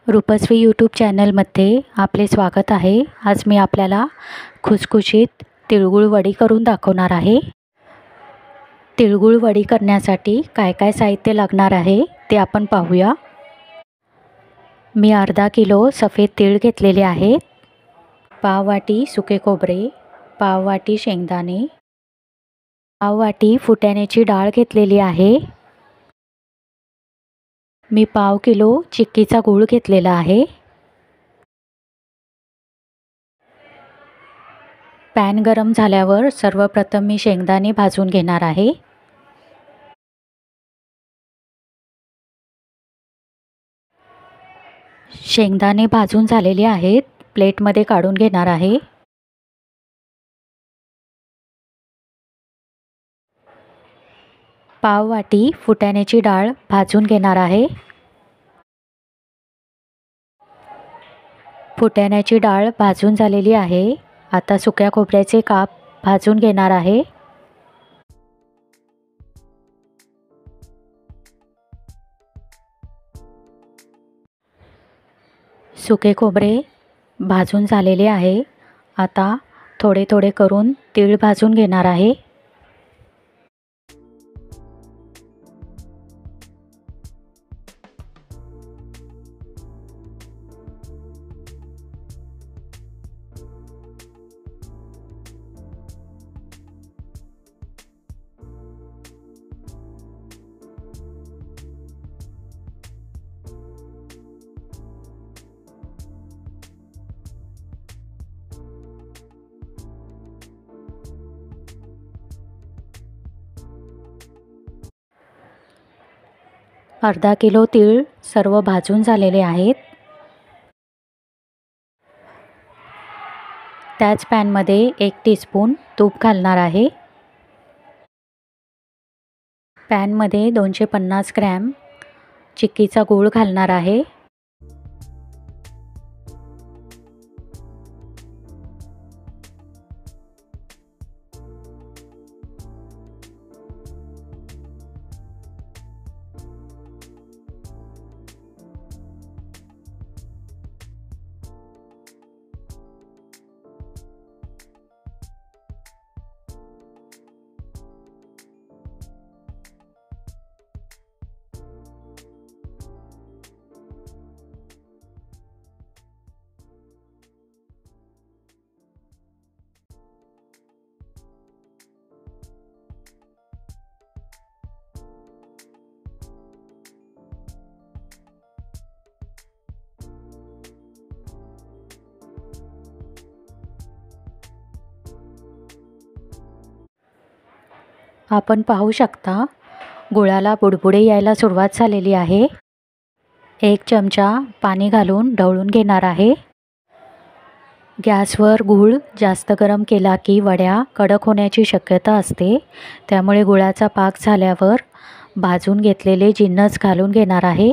Rupashree YouTube चॅनलमध्ये आपले स्वागत आहे। आज मी आपल्याला खुसखुशीत तिळगुळ वडी करून दाखवणार आहे। तिळगुळ वडी करण्यासाठी काय काय साहित्य लागणार आहे ते आपण पाहूया। मी अर्धा किलो सफेद तीळ घेतलेले आहेत। पाव वाटी सुके खोबरे, पाव वाटी शेंगदाणे, पाव वाटी फुटाण्याची डाळ घेतलेली आहे। मी पाव किलो चिक्कीचा गूळ घेतलेला आहे। पॅन गरम झाल्यावर सर्वप्रथम मी शेंगदाणे भाजून घेणार आहे। शेंगदाणे भाजून झालेले आहेत, प्लेटमध्ये काढून घेणार आहे। पाव वाटी फुटाण्याची डाळ भाजून घेणार आहे। फुटाण्याची डाळ भाजून झालेली आहे। आता सुक्या खोबऱ्याचे काप भाजून घेणार आहे। सुके खोबरे भाजून झालेले आहे। आता थोडे थोडे करून तीळ भाजून घेणार आहे। अर्धा किलो तीळ सर्व भाजून झालेले आहेत। त्याच पॅनमध्ये 1 टीस्पून तूप घालणार आहे। पॅनमध्ये 250 ग्रॅम चिक्कीचा गूळ घालणार आहे। आपण पाहू शकता गुळाला बुडबुडे यायला सुरुवात झालेली आहे। 1 चमचा पाणी घालून ढवळून घेणार आहे। गॅसवर गूळ जास्त गरम केला की वड्या कडक होण्याची शक्यता असते, त्यामुळे गुळाचा पाक झाल्यावर भाजून घेतलेले जिन्नस घालून घेणार आहे।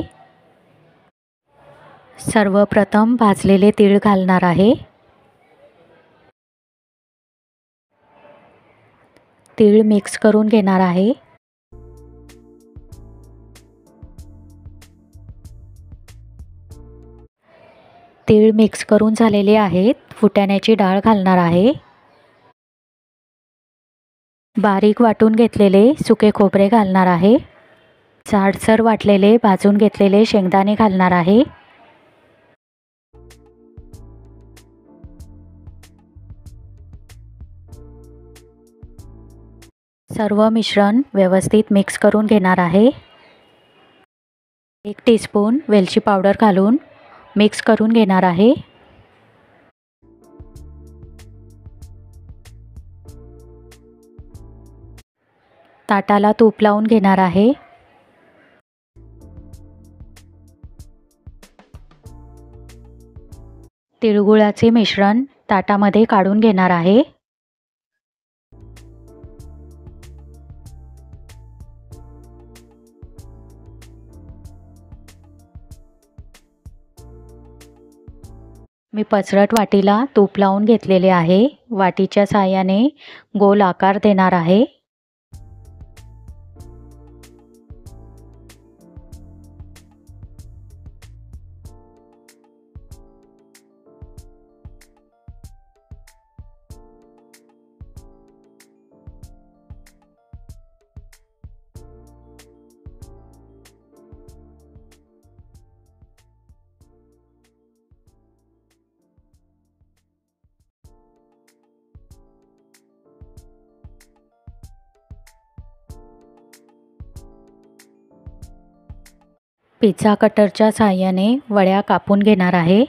सर्वप्रथम भाजलेले तीळ घालणार आहे। तीळ मिक्स करून घेणार आहे। तीळ मिक्स करून झालेले आहेत। फुटाण्याची डाळ घालणार आहे। बारीक वाटून घेतलेले सुके खोबरे घालणार आहे। जाडसर वाटलेले भाजून घेतलेले शेंगदाणे घालणार आहे। सर्व मिश्रण व्यवस्थित मिक्स करून घेणार आहे। 1 टीस्पून वेलची पावडर घालून मिक्स करून घेणार आहे। ताटाला तूप लावून घेणार आहे। तिळगुळाचे मिश्रण ताटामध्ये काढून घेणार आहे। मी पसरट वाटीला तूप लावून घेतलेले आहे। वाटीच्या साहाय्याने गोल आकार देणार आहे। पिझ्झा कटरच्या साहाय्याने वड्या कापून घेणार आहे.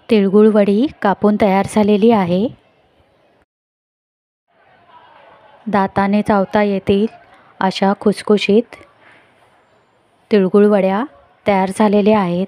तिळगुळ वडी कापून तयार झालेली आहे. दाताने चावता येतील अशा खुसखुशीत तिळगुळ वड्या तयार झालेल्या आहेत.